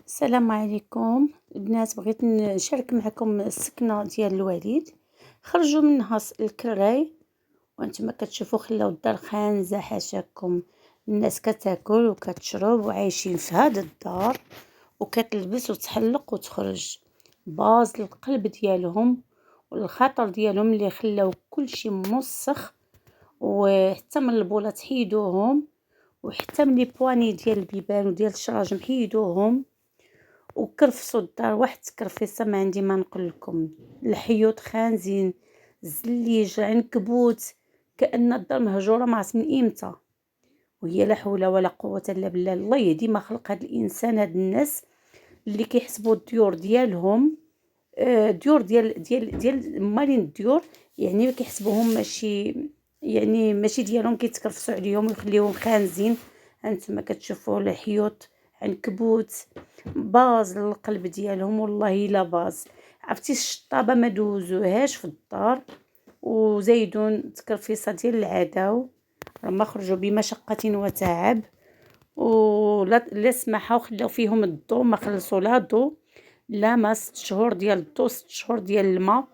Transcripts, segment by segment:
السلام عليكم البنات، بغيت نشارك معكم السكنه ديال الوليد. خرجوا منها الكراي وانتم كتشوفوا خلاو الدار خانزه حاشاكم. الناس كتاكل وكتشرب وعايشين في هذا الدار وكتلبس وتحلق وتخرج. باز القلب ديالهم والخاطر ديالهم اللي خلاو كلشي موسخ، وحتى من البولات حيدوهم، وحتى من لي بواني ديال البيبان وديال الشراجم حيدوهم وكرفسوا الدار واحد التكرفيصه ما عندي ما نقول لكم. الحيوط خانزين، زليج، عنكبوت، كأن الدار مهجوره ما عرفت من امتى. وهي لا حول ولا قوه الا بالله. الله يهدي ما خلق هذا الانسان، هاد الناس اللي كيحسبوا الديور ديالهم ديور ديال مالين الديور، يعني كيحسبوهم ماشي، يعني ماشي ديالهم، كيتكرفسوا عليهم ويخليوهم خانزين. هانتوما كتشوفوا الحيوط، عنكبوت، باز القلب ديالهم. والله الا باز، عرفتي الشطابه ما دوزوهاش في الدار، وزايدون تكرفيصه ديال العداو. ما خرجوا بمشقه وتعب ولا سمحوا وخلاو فيهم الضو، ما خلصوا لا ضو لا ما. 6 شهور ديال الضو، 6 شهور ديال الماء،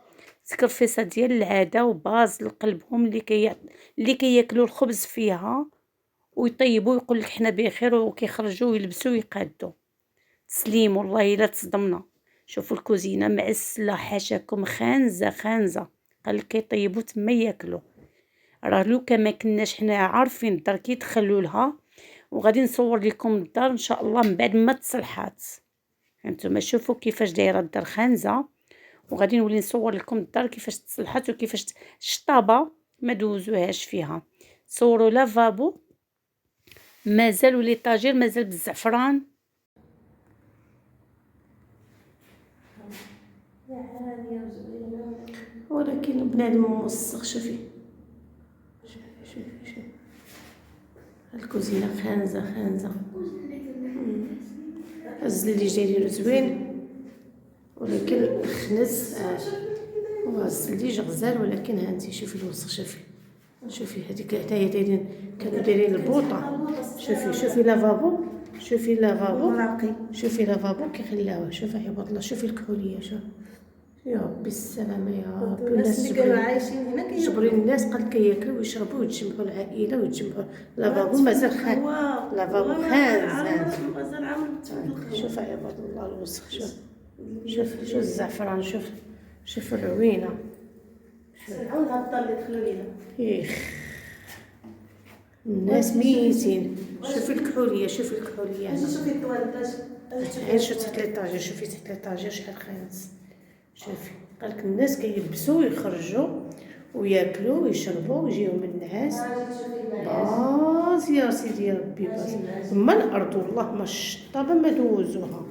تكرفيصه ديال العاده وباز لقلبهم اللي كياكلوا الخبز فيها ويطيبوا ويقول لك حنا بخير، وكيخرجوا ويلبسوا ويقادوا. تسليم والله الا تصدمنا. شوفوا الكوزينه معسله حاشاكم، خانزه خانزه. قال لك كيطيبوا تما ياكلوا. راه لو كان ما كناش حنا عارفين الدار كيدخلوا لها، وغادي نصور لكم الدار ان شاء الله من بعد ما تصلحات. هانتوما شوفوا كيفاش دايره الدار خانزه، وغادي نولي نصور لكم الدار كيفاش تصلحات وكيفاش الشطابه ما دوزوهاش فيها. صوروا لافابو مازال، وليطاجير مازال بالزعفران. ولكن بنادم موسخ. شوفي شوفي الكوزينه خانزه خانزه. الزليج دايرينو زوين ولكن خنز. الزليج غزال ولكن هانتي شوفي الوسخ. شوفي هذيك حتى هي كانوا دايرين البوطه. شوفي لافابو، شوفي لافابو كيخلاوه. شوفي عباد الله، شوفي الكحوليه. يا ربي السلامه يا ربي. الناس اللي عايشين هنا جبرين الناس قال كياكلوا ويشربوا ويتجمعوا العائله ويتجمعوا. لافابو مازال لافابو خانز. شوف عباد الله الوسخ. شوف الزعفران. شوف الروينه. عاود هالدار اللي دخلوا لينا. الناس ميتين. شوفي الكحوليه هنا. شوفي الطواليطاج. شوفي تحت ليطاجير. شوفي تحت ليطاجير شحال خانز. شوفي قالك الناس كيلبسوا ويخرجوا وياكلوا ويشربوا ويجيهم النعاس. باز يا سيدي ربي باز. اما الارض والله ما الشطابه ما دوزوها.